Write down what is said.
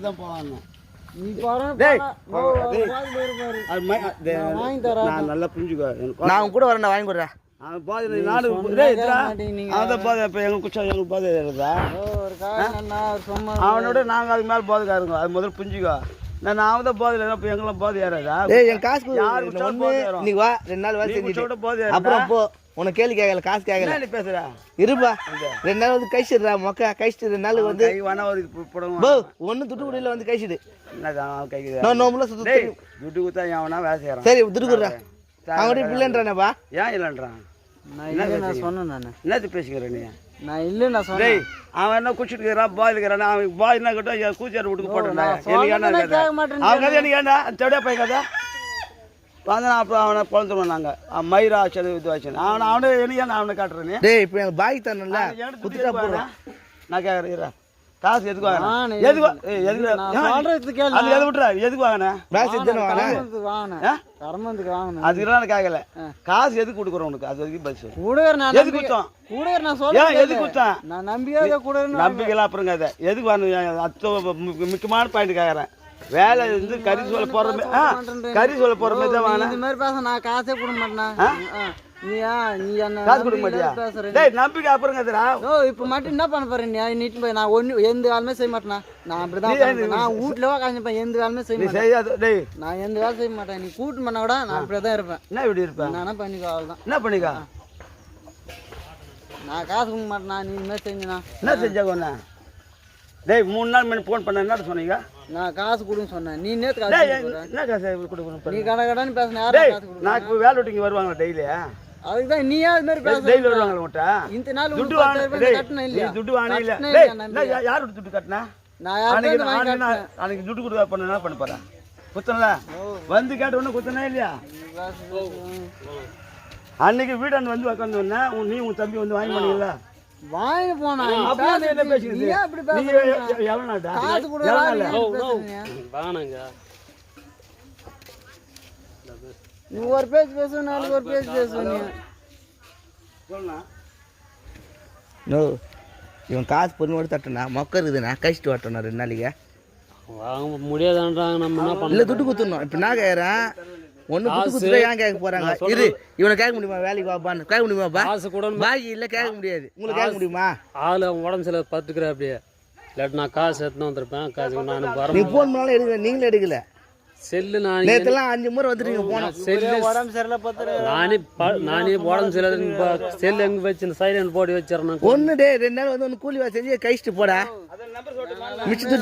தான் போவாங்க. நீ நல்லா புரிஞ்சுக்கோ. நான் கூட வரேன், வாங்கி கொடுறேன். அவனோட நாங்க அதுக்கு மேல போதைக்காருங்க. அது முதல்ல புரிஞ்சுக்கோ. நான் தான் போதை இப்போ எங்கெல்லாம் போதை ஏறாதா? என் காசு நீ வா, 2 நாள் வேலை செஞ்சுட்டு போதை அப்புறம் போ. உனக்கு கேள்வி கேட்கல, காசு கேட்கல. நீ பேசுற இருப்பா, 2 நாள் வந்து கழிச்சிடுறா மொக்க. கழிச்சிட்டு 2 நாள் வந்து ஒன்னு துட்டு குடியில வந்து கழிச்சிடு. துட்டு குத்தா எவனா வேலை செய்யறான். சரி துட்டு குடுறா. அவன் இல்லைன்றானப்பா. ஏன் இல்லைன்றான்? நான் சொன்னேன். நான் என்னது பேசிக்கிறேன் நீ? நான் இல்லை நான் சொன்னேன். அவன் என்ன குடிச்சிட்டு இருக்கிறான், பாய் இருக்கிறான். அவன் பாய் என்ன கேட்டா கூச்சாரு வீட்டுக்கு போட்டேன். அவன் கதை எனக்கு ஏண்டா செடியா போய் கதை வந்து அப்புறம் அவனை குழந்தைருவோம். நாங்கள் மயிரா செடி இது வச்சு அவனை எனக்கு ஏன் அவனை காட்டுறேன். டேய் இப்போ எங்கள் பாய் தானே குத்துட்டா போடுறேன். நான் கேட்குறேன் காசு எதுக்கு வாங்கினேன்? எதுக்கு எதுக்கு வாங்கினேன்? அதுக்கெல்லாம் கேட்கல. காசு எதுக்கு கொடுக்குறோம் உனக்கு? அது வரைக்கும் பஸ் எதுக்கு குத்தம்? எதுக்கு குத்தம்? நம்பிக்கைலாம் அப்புறம் கதை எதுக்கு வாங்க? முக்கியமான பாயிண்ட் கேட்குறேன். வேலை வந்து கறி சொல்ல போற மாதிரி தான் வாங்கினேன். இந்த மாதிரி பேச நான் காசே கொடுக்க மாட்டேன். நீ என்ன காசு கொடுக்க மாட்டியா? டேய் நம்பிக்கை அப்புறம் கதுடா. இப்போ மட்டும் என்ன பண்ண போறேன்? நீட்டு போய் நான் ஒண்ணு எந்த வேலையுமே செய்ய மாட்டேனா? நான் அப்படிதான் நான் வீட்டுல காஞ்சிப்பேன். எந்த வேலையுமே செய்ய மாட்டேன். டேய் நான் எந்த வேலை செய்ய மாட்டேன். நீ கூட்டு பண்ண கூட நான் அப்படிதான் இருப்பேன். என்ன இப்படி இருப்பேன்? நானா பண்ணிக்கோ, அவ்வளவுதான். என்ன பண்ணிக்கா? நான் காசு கொடுக்க மாட்டேனா? நீ இந்த மாதிரி செஞ்சனா என்ன செஞ்சாங்க? டேய் 3 நாள் முன்னாடி ஃபோன் பண்ண என்ன சொன்னீங்க? நான் காசு கொடுன்னு சொன்னேன். நீ நேத்து காசு என்ன காசு கொடுக்கணும்? நீ கடகடன்னு பேசுன. யாரா காசு கொடுக்க? நான் இப்போ வேலை விட்டு இங்க வருவாங்களா டெய்லி? அதுதான் நீ அது மாதிரி பேச. டெய்லி வருவாங்களா உன்கிட்ட? இந்த நாள் துட்டு கட்டணும் இல்லையா? துட்டு வாங்க இல்ல. டேய் யார் துட்டு கட்டனா? நான் யாருக்கு வாங்கி கட்டறேன். அன்னைக்கு துட்டு கொடுத்தா பண்ண என்ன பண்ண போறேன்? குத்தனல வந்து கேட்ட உடனே குத்தனே இல்லையா? அன்னைக்கு வீடாண்ட வந்து உட்கார்ந்தோன்னா நீ உன் தம்பி வந்து வாங்கி பண்ணீங்களா? வாங்கி போனா அப்படி என்ன பேசிக்கிட்டு? நீ அப்படி பேச. நீ எவனாடா? காசு கொடுறாங்க. வாங்கங்க. நீ ஒரு பேஜ் பேசு, நாளைக்கு ஒரு பேஜ் பேசு. நீ சொல்லலாம். நோ இவன் காசு பொண்ணு தட்டனா மொக்க இருக்குதுண்ணா. கழிச்சிட்டு வரட்டோண்ணா 2 நாளைக்கு. வாங்க முடியாதுன்றாங்க. நம்ம என்ன பண்ண? இல்லை துட்டு குத்துடணும். இப்போ நான் கேட்குறேன். ஒன்று துட்டு குத்துட்டா ஏன் கேட்க போகிறாங்க? இது இவனை கேட்க முடியுமா? வேலைக்கு வாப்பான்னு கேட்க முடியுமாப்பா? காசு கூட பாக்கி இல்லை, கேட்க முடியாது. உங்களுக்கு கேட்க முடியுமா? ஆள் உடம்பு சில பார்த்துக்கிறேன். அப்படியே இல்லாட்டி நான் காசு எடுத்துன்னு வந்திருப்பேன். காசு நான் வர. நீ ஃபோன் பண்ணாலும் எடுக்கல, நீங்களும் எடுக்கல. செல்லு நான் நேற்றுலாம் 5 முறை வந்துட்டீங்க போனோம். செல்லு உடம்பு சரியில்லை பார்த்துரு. நானே உடம்பு சரியில்லை. செல்லு எங்கே வச்சு சைலண்ட் போட்டு வச்சிடறேன். ஒன்று டே 2 நாள் வந்து ஒன்று கூலி வேலை செஞ்சு கழிச்சிட்டு போடா. மிச்சத்து